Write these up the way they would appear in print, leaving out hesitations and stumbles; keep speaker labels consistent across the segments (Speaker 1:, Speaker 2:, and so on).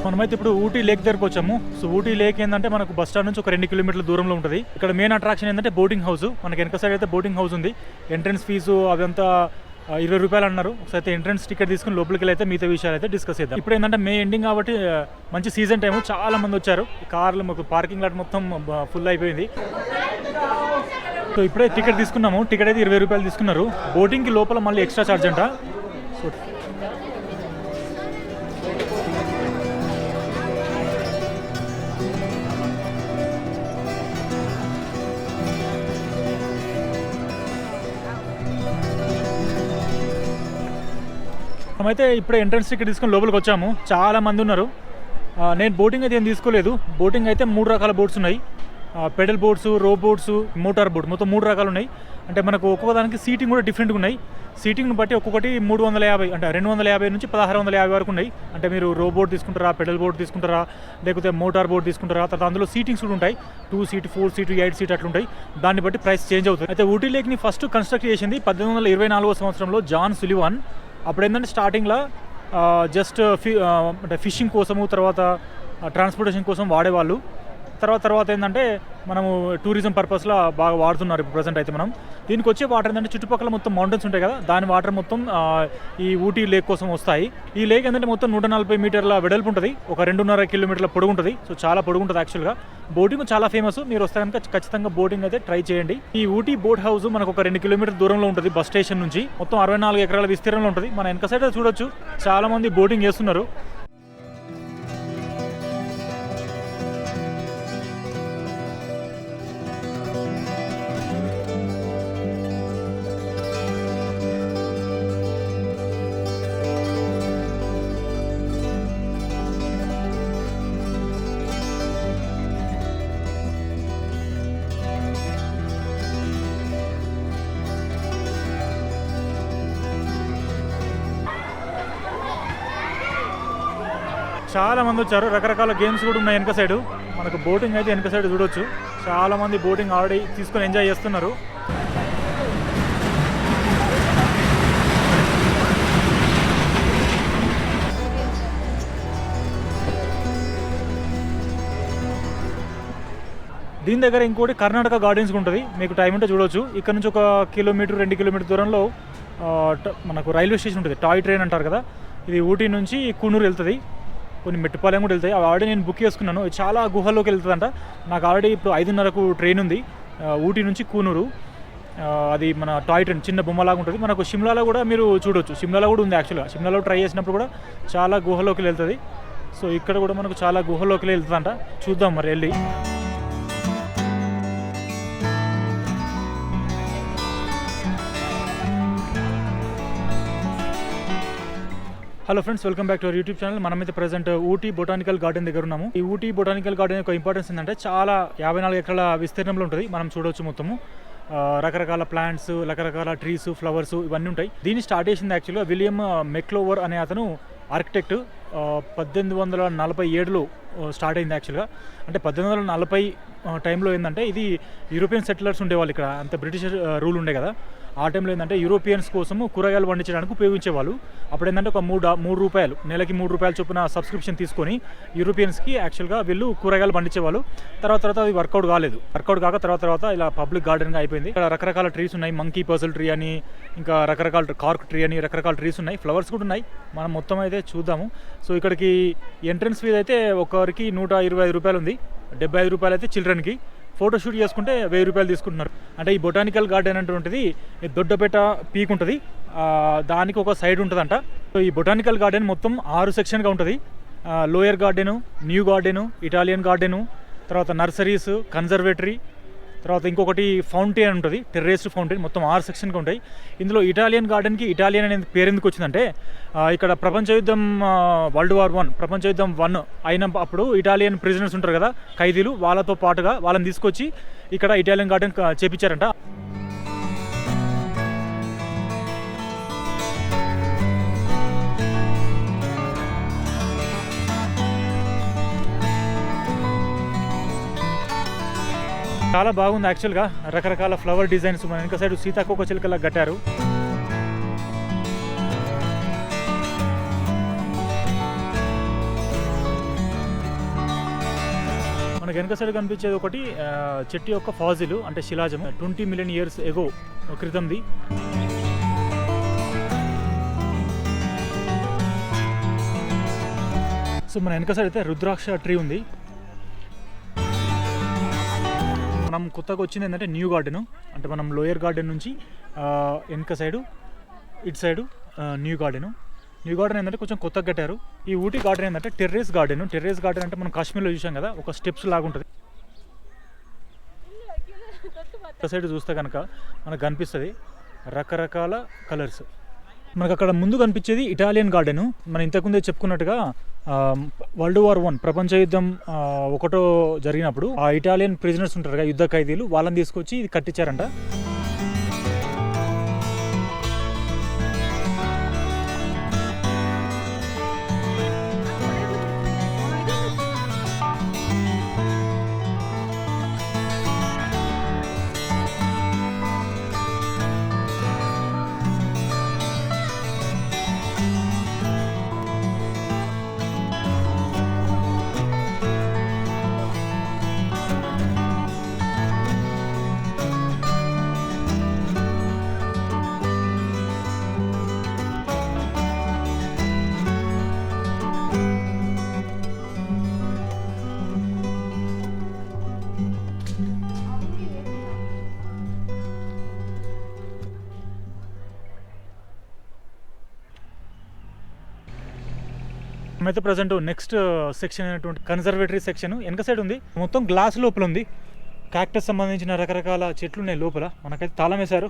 Speaker 1: మనమైతే ఇప్పుడు ఊటీ లేక్ దగ్గరకు వచ్చాము. సో ఊటీ లేక్ ఏంటంటే మనకు బస్ స్టాండ్ నుంచి ఒక 2 కిలోమీటర్ల దూరంలో ఉంటుంది. ఇక్కడ మెయిన్ అట్రాక్షన్ ఏంటంటే బోటింగ్ హౌస్. మనకి వెనక సైడ్ అయితే బోటింగ్ హౌస్ ఉంది. ఎంట్రన్స్ ఫీజు అదంతా 20 రూపాయలు అన్నారు. సో అయితే ఎంట్రన్స్ టికెట్ తీసుకుని లోపలికి వెళ్ళి అయితే మిగతా విషయాలు అయితే డిస్కస్ చేద్దాం. ఇప్పుడు ఏంటంటే మే ఎండింగ్ కాబట్టి మంచి సీజన్ టైము, చాలా మంది వచ్చారు. కార్లు మాకు పార్కింగ్ లాట్ మొత్తం ఫుల్ అయిపోయింది. సో ఇప్పుడే టికెట్ తీసుకున్నాము. టికెట్ అయితే 20 రూపాయలు తీసుకున్నారు. బోటింగ్కి లోపల మళ్ళీ ఎక్స్ట్రా ఛార్జ్ అంట. సో మనమైతే ఇప్పుడే ఎంట్రన్స్ టికెట్ తీసుకొని లోపలికి వచ్చాము. చాలా మంది ఉన్నారు. నేను బోటింగ్ అయితే ఏం తీసుకోలేదు. బోటింగ్ అయితే 3 రకాల బోట్స్ ఉన్నాయి. పెడల్ బోట్స్, రో బోట్స్, మోటార్ బోట్, మొత్తం 3 రకాలు ఉన్నాయి. అంటే మనకు ఒక్కొక్క దానికి సీటింగ్ కూడా డిఫరెంట్గా ఉన్నాయి. సీటింగ్ని బట్టి ఒక్కొక్కటి 350 అంటే 250 నుంచి 1650 వరకు ఉన్నాయి. అంటే మీరు రో బోట్ తీసుకుంటారా, పెడల్ బోట్ తీసుకుంటారా, లేకపోతే మోటార్ బోట్ తీసుకుంటారా. తర్వాత అందులో సీటింగ్స్ కూడా ఉంటాయి. 2 సీట్, 4 సీట్, 8 సీట్ అట్లుంటాయి. దాన్ని బట్టి ప్రైస్ చేంజ్ అవుతుంది. అయితే ఊటీ లేక్ని ఫస్ట్ కన్స్ట్రక్ట్ చేసింది 1824 సంవత్సరంలో జాన్ సులివాన్. అప్పుడు ఏంటంటే స్టార్టింగ్లో జస్ట్ అంటే ఫిషింగ్ కోసము, తర్వాత ట్రాన్స్పోర్టేషన్ కోసం వాడేవాళ్ళు. తర్వాత ఏంటంటే మనము టూరిజం పర్పస్లో బాగా వాడుతున్నారు ఇప్పుడు ప్రజెంట్ అయితే. మనం దీనికి వచ్చే వాటర్ ఏంటంటే చుట్టుపక్కల మొత్తం మౌంటైన్స్ ఉంటాయి కదా, దాని వాటర్ మొత్తం ఈ ఊటీ లేక్ కోసం వస్తాయి. ఈ లేక్ ఏంటంటే మొత్తం 140 మీటర్ల వెడల్పు ఉంటుంది, ఒక 2.5 కిలోమీటర్ల పొడుగు ఉంటుంది. సో చాలా పొడుగు ఉంటుంది యాక్చువల్గా. బోటింగ్ చాలా ఫేమస్. మీరు వస్తే కనుక ఖచ్చితంగా బోటింగ్ అయితే ట్రై చేయండి. ఈ ఊటీ బోట్ హౌస్ మనకు ఒక 2 కిలోమీటర్ల దూరంలో ఉంటుంది బస్ స్టేషన్ నుంచి. మొత్తం 64 ఎకరాల విస్తీర్ణంలో ఉంటుంది. మన వెనక సైడ్ చూడొచ్చు, చాలా మంది బోటింగ్ చేస్తున్నారు. చాలా మంది వచ్చారు. రకరకాల గేమ్స్ కూడా ఉన్నాయి వెనక సైడ్. మనకు బోటింగ్ అయితే వెనక సైడ్ చూడొచ్చు. చాలా మంది బోటింగ్ ఆడి తీసుకొని ఎంజాయ్ చేస్తున్నారు. దీని దగ్గర ఇంకోటి కర్ణాటక గార్డెన్స్ ఉంటుంది. మీకు టైం ఉంటే చూడొచ్చు. ఇక్కడ నుంచి ఒక 2 కిలోమీటర్ దూరంలో మనకు రైల్వే స్టేషన్ ఉంటుంది. టాయ్ ట్రైన్ అంటారు కదా, ఇది ఊటీ నుంచి కూనూరు వెళ్తుంది. కొన్ని మెట్టుపాలెం కూడా వెళ్తాయి. అవి ఆల్రెడీ నేను బుక్ చేసుకున్నాను. చాలా గుహలోకి వెళ్తుందంట. నాకు ఆల్రెడీ ఇప్పుడు 5:30కు ట్రైన్ ఉంది ఊటీ నుంచి కూనూరు. అది మన టాయ్ ట్రైన్, చిన్న బొమ్మలాగా ఉంటుంది. మనకు షిమ్లాలో కూడా మీరు చూడొచ్చు. షిమ్లాలో కూడా ఉంది యాక్చువల్గా. షిమ్లాలో ట్రై చేసినప్పుడు కూడా చాలా గుహలోకి వెళ్తుంది. సో ఇక్కడ కూడా మనకు చాలా గుహలోకి వెళ్తుందంట. చూద్దాం మరి వెళ్ళి. Hello friends, welcome back to our YouTube channel. మనమైతే ప్రజెంట్ ఊటీ బొటానికల్ గార్డెన్ దగ్గర ఉన్నాము. ఈ ఊటీ బొటానికల్ గార్డెన్ యొక్క ఇంపార్టెన్స్ ఏంటంటే చాలా 54 ఎకరాల విస్తీర్ణంలో ఉంటుంది. మనం చూడవచ్చు మొత్తము రకరకాల ప్లాంట్స్, రకరకాల ట్రీస్, ఫ్లవర్స్ ఇవన్నీ ఉంటాయి. దీన్ని స్టార్ట్ చేసింది యాక్చువల్గా విలియం మెక్లోవర్ అనే అతను ఆర్కిటెక్ట్. 1847లో స్టార్ట్ అయింది యాక్చువల్గా. అంటే 1840 టైంలో ఏంటంటే ఇది యూరోపియన్ సెటిలర్స్ ఉండేవాళ్ళు ఇక్కడ. అంత బ్రిటిష్ రూల్ ఉండే కదా. ఆ టైంలో ఏంటంటే యూరోపియన్స్ కోసము కూరగాయలు పండించడానికి ఉపయోగించేవాళ్ళు. అప్పుడు ఏంటంటే ఒక 3 రూపాయలు, నెలకి 3 రూపాయలు చొప్పున సబ్స్క్రిప్షన్ తీసుకొని యూరోపియన్స్కి యాక్చువల్గా వీళ్ళు కూరగాయలు పండించేవాళ్ళు. తర్వాత అది వర్కౌట్ కాక తర్వాత ఇలా పబ్లిక్ గార్డెన్గా అయిపోయింది. ఇక్కడ రకరకాల ట్రీస్ ఉన్నాయి. మంకీ పర్సల్ ట్రీ అని, ఇంకా రకరకాల కార్క్ ట్రీ అని, రకరకాల ట్రీస్ ఉన్నాయి. ఫ్లవర్స్ కూడా ఉన్నాయి. మనం మొత్తం అయితే చూద్దాము. సో ఇక్కడికి ఎంట్రన్స్ ఫీజు అయితే ఒకరికి 125 రూపాయలు ఉంది. 75 రూపాయలు అయితే చిల్డ్రన్కి. ఫోటో షూట్ చేసుకుంటే 1000 రూపాయలు తీసుకుంటున్నారు. అంటే ఈ బొటానికల్ గార్డెన్ అంటుంటుంది దొడ్డపేట పీక్ ఉంటుంది, దానికి ఒక సైడ్ ఉంటుందంట. సో ఈ బొటానికల్ గార్డెన్ మొత్తం 6 సెక్షన్గా ఉంటుంది. Lower garden, new garden, Italian garden, తర్వాత నర్సరీస్, కన్జర్వేటరీ, తర్వాత ఇంకొకటి ఫౌంటైన్ ఉంటుంది, టెర్రేస్డ్ ఫౌంటైన్. మొత్తం 6 సెక్షన్గా ఉంటాయి. ఇందులో ఇటాలియన్ గార్డెన్కి ఇటాలియన్ అనేది పేరు ఎందుకు వచ్చిందంటే ఇక్కడ ప్రపంచ యుద్ధం వరల్డ్ వార్ 1 ప్రపంచ యుద్ధం 1 అయినప్పుడు ఇటాలియన్ ప్రిజనర్స్ ఉంటారు కదా, ఖైదీలు, వాళ్ళతో పాటుగా వాళ్ళని తీసుకొచ్చి ఇక్కడ ఇటాలియన్ గార్డెన్ చేపించారంట. చాలా బాగుంది యాక్చువల్గా. రకరకాల ఫ్లవర్ డిజైన్స్ మన వెనక సైడ్ సీతాకోక చిలుకలా కట్టారు. మనకి వెనక సైడ్ కనిపించేది ఒకటి చెట్టు యొక్క ఫాజిల్ అంటే శిలాజం 20 మిలియన్ ఇయర్స్ ఎగో క్రితంది. సో మన వెనక సైడ్ అయితే రుద్రాక్ష ట్రీ ఉంది. మనం కొత్తగా వచ్చింది ఏంటంటే న్యూ గార్డెన్, అంటే మనం లోయర్ గార్డెన్ నుంచి వెనక సైడు ఇటు సైడు న్యూ గార్డెన్ ఏంటంటే కొంచెం కొత్తగా కట్టారు. ఈ ఊటీ గార్డెన్ ఏంటంటే టెర్రేస్ గార్డెన్ అంటే మనం కాశ్మీర్లో చూసాం కదా, ఒక స్టెప్స్ లాగా ఉంటుంది. ఒక సైడ్ చూస్తే కనుక మనకు కనిపిస్తుంది రకరకాల కలర్స్. మనకు అక్కడ ముందు కనిపించేది ఇటాలియన్ గార్డెను. మనం ఇంతకుముందే చెప్పుకున్నట్టుగా వరల్డ్ వార్ 1 ప్రపంచ యుద్ధం 1 జరిగినప్పుడు ఆ ఇటాలియన్ ప్రిజనర్స్ ఉంటారు కదా, యుద్ధ ఖైదీలు, వాళ్ళని తీసుకొచ్చి ఇది కట్టించారంట. అయితే ప్రజెంట్ నెక్స్ట్ సెక్షన్ అయినటువంటి కన్జర్వేటరీ సెక్షన్ వెనక సైడ్ ఉంది. మొత్తం గ్లాస్ లోపల ఉంది. క్యాక్టస్ సంబంధించిన రకరకాల చెట్లు ఉన్నాయి లోపల. మనకైతే తాళం వేశారు.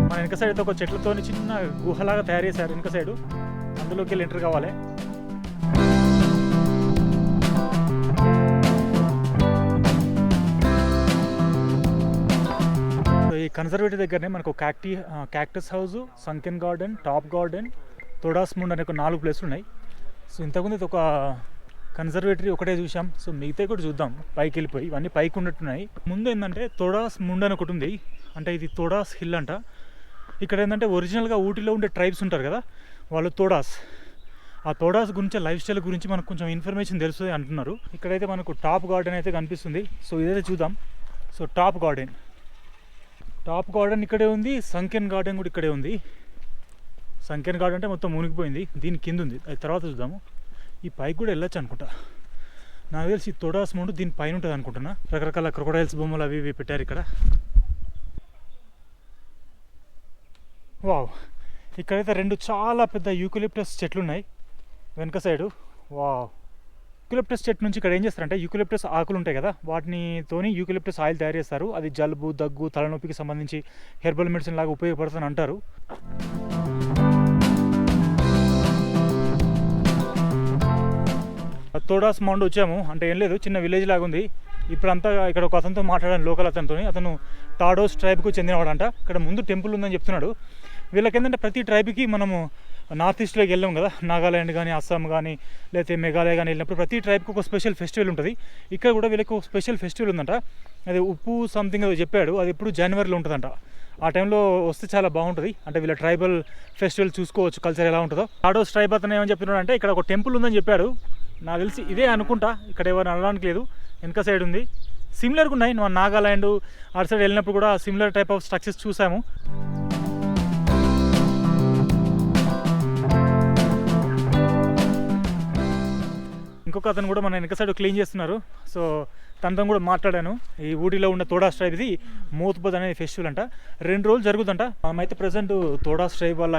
Speaker 1: మన వెనక సైడ్ అయితే ఒక చెట్లతో చిన్న గుహలాగా తయారు చేశారు వెనక సైడు. అందులోకి వెళ్ళి ఎంటర్ కావాలి. ఈ కన్జర్వేటివ్ దగ్గరనే మనకు cactus house, sunken garden, top garden, తోడాస్ ముండ్ అనే ఒక 4 ప్లేసులు ఉన్నాయి. సో ఇంతకుముందు ఒక కన్జర్వేటరీ ఒకటే చూసాం. సో మిగతా కూడా చూద్దాం పైకి వెళ్ళిపోయి. ఇవన్నీ పైకి ఉన్నట్టున్నాయి. ముందు ఏంటంటే తోడాస్ ముండ్ అని ఒకటి ఉంది. అంటే ఇది తోడాస్ హిల్ అంట. ఇక్కడ ఏంటంటే ఒరిజినల్గా ఊటీలో ఉండే ట్రైబ్స్ ఉంటారు కదా, వాళ్ళు తోడాస్. ఆ తోడాస్ గురించి, లైఫ్ స్టైల్ గురించి మనకు కొంచెం ఇన్ఫర్మేషన్ తెలుస్తుంది అంటున్నారు. ఇక్కడైతే మనకు టాప్ గార్డెన్ అయితే కనిపిస్తుంది. సో ఇదైతే చూద్దాం. సో టాప్ గార్డెన్ ఇక్కడే ఉంది. సంకెన్ గార్డెన్ కూడా ఇక్కడే ఉంది. సంకెన్ గార్డెన్ అంటే మొత్తం మునిగిపోయింది, దీని కింద ఉంది. అది తర్వాత చూద్దాము. ఈ పైకి కూడా వెళ్ళొచ్చు అనుకుంటా. నాకు తెలిసి తోడాస్ ముందు దీని పైన ఉంటుంది అనుకుంటున్నా. రకరకాల క్రొకడైల్స్ బొమ్మలు అవి ఇవి పెట్టారు ఇక్కడ. వావ్, ఇక్కడైతే 2 చాలా పెద్ద యూకలిప్టస్ చెట్లు ఉన్నాయి వెనక సైడు. వావ్, యూకలిప్టస్ చెట్టు నుంచి ఇక్కడ ఏం చేస్తారంటే యూకలిప్టస్ ఆకులు ఉంటాయి కదా, వాటితోని యూకలిప్టస్ ఆయిల్ తయారు చేస్తారు. అది జలుబు, దగ్గు, తలనొప్పికి సంబంధించి హెర్బల్ మెడిసిన్ లాగా ఉపయోగపడుతుందని అంటారు. తోడాస్ మౌండ్ వచ్చాము. అంటే ఏం లేదు, చిన్న విలేజ్ లాగా ఉంది. ఇప్పుడంతా ఇక్కడ ఒక అతనితో మాట్లాడాను, లోకల్ అతనితో. అతను టాడోస్ ట్రైబ్కు చెందినవాడంట. ఇక్కడ ముందు టెంపుల్ ఉందని చెప్తున్నాడు. వీళ్ళకి ఏంటంటే ప్రతి ట్రైబ్కి మనము నార్త్ ఈస్ట్లోకి వెళ్ళాం కదా, నాగాల్యాండ్ కానీ, అస్సాం కానీ, లేకపోతే మేఘాలయ కానీ వెళ్ళినప్పుడు ప్రతి ట్రైబ్కి ఒక స్పెషల్ ఫెస్టివల్ ఉంటుంది. ఇక్కడ కూడా వీళ్ళకి ఒక స్పెషల్ ఫెస్టివల్ ఉందంట. అది ఉప్పు సంథింగ్ చెప్పాడు. అది ఎప్పుడు జనవరిలో ఉంటుందంట. ఆ టైంలో వస్తే చాలా బాగుంటుంది. అంటే వీళ్ళ ట్రైబల్ ఫెస్టివల్ చూసుకోవచ్చు, కల్చర్ ఎలా ఉంటుందో. టాడోస్ ట్రైబ్ అతను ఏమని చెప్తున్నాడు అంటే ఇక్కడ ఒక టెంపుల్ ఉందని చెప్పాడు. నాకు తెలిసి ఇదే అనుకుంటా. ఇక్కడ ఎవరు అనడానికి లేదు, వెనక సైడ్ ఉంది. సిమిలర్గా ఉన్నాయి. మనం నాగాల్యాండ్ అటు సైడ్ వెళ్ళినప్పుడు కూడా సిమిలర్ టైప్ ఆఫ్ స్ట్రక్చర్స్ చూసాము. ఇంకొక అతను కూడా మన వెనక సైడ్ క్లీన్ చేస్తున్నారు. సో తనతో కూడా మాట్లాడాను. ఈ ఊటీలో ఉన్న తోడాస్ ట్రైబ్ ఇది మోత్బద్ అనేది ఫెస్టివల్ అంట. 2 రోజులు జరుగుతుందంట. మనమైతే ప్రజెంట్ తోడాస్ ట్రైబ్ వాళ్ళ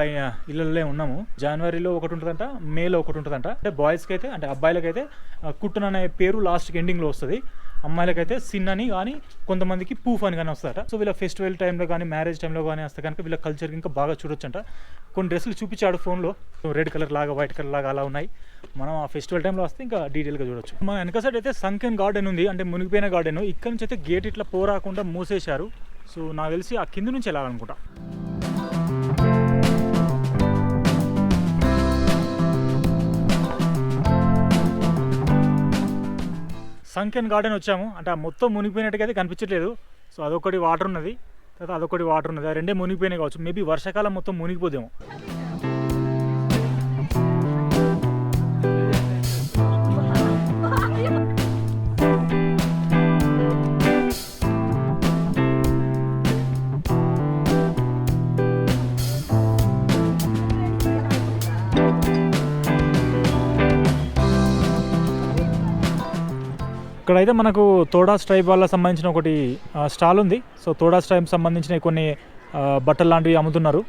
Speaker 1: ఇళ్ళల్లో ఉన్నాము. జనవరిలో ఒకటి ఉంటుందంట, మేలో ఒకటి ఉంటుందంట. అంటే బాయ్స్కి అయితే, అంటే అబ్బాయిలకైతే కుట్టున్ అనే పేరు లాస్ట్కి ఎండింగ్లో వస్తుంది. అమ్మాయిలకైతే సిన్ అని కానీ, కొంతమందికి పూఫ్ అని కానీ వస్తారట. సో వీళ్ళ ఫెస్టివల్ టైంలో కానీ, మ్యారేజ్ టైంలో కానీ వస్తే కనుక వీళ్ళ కల్చర్ ఇంకా బాగా చూడొచ్చంట. కొన్ని డ్రెస్సులు చూపించాడు ఫోన్లో, రెడ్ కలర్ లాగా, వైట్ కలర్ లాగా అలా ఉన్నాయి. మనం ఆ ఫెస్టివల్ టైంలో వస్తే ఇంకా డీటెయిల్గా చూడొచ్చు. మన వెనక సైడ్ అయితే సంకెన్ గార్డెన్ ఉంది, అంటే మునిగిపోయిన గార్డెన్. ఇక్కడ నుంచి అయితే గేట్ ఇట్లా పోరాకుండా మూసేశారు. సో నాకు తెలిసి ఆ కింద నుంచి వెళ్ళాలనుకుంటా. సంకెన్ గార్డెన్ వచ్చాము. అంటే ఆ మొత్తం మునిగిపోయినట్టుగా అయితే కనిపించట్లేదు. సో అదొకటి వాటర్ ఉన్నది, తర్వాత అదొకటి వాటర్ ఉన్నది. ఆ రెండే మునిగిపోయినాయి కావచ్చు. మేబీ వర్షాకాలం మొత్తం మునిగిపోదేమో. ఇక్కడైతే మనకు తోడా స్ట్రైప్ వాళ్ళకి సంబంధించిన ఒకటి స్టాల్ ఉంది. సో తోడా స్ట్రైప్ సంబంధించిన కొన్ని బట్టలు లాంటివి అమ్ముతున్నారు.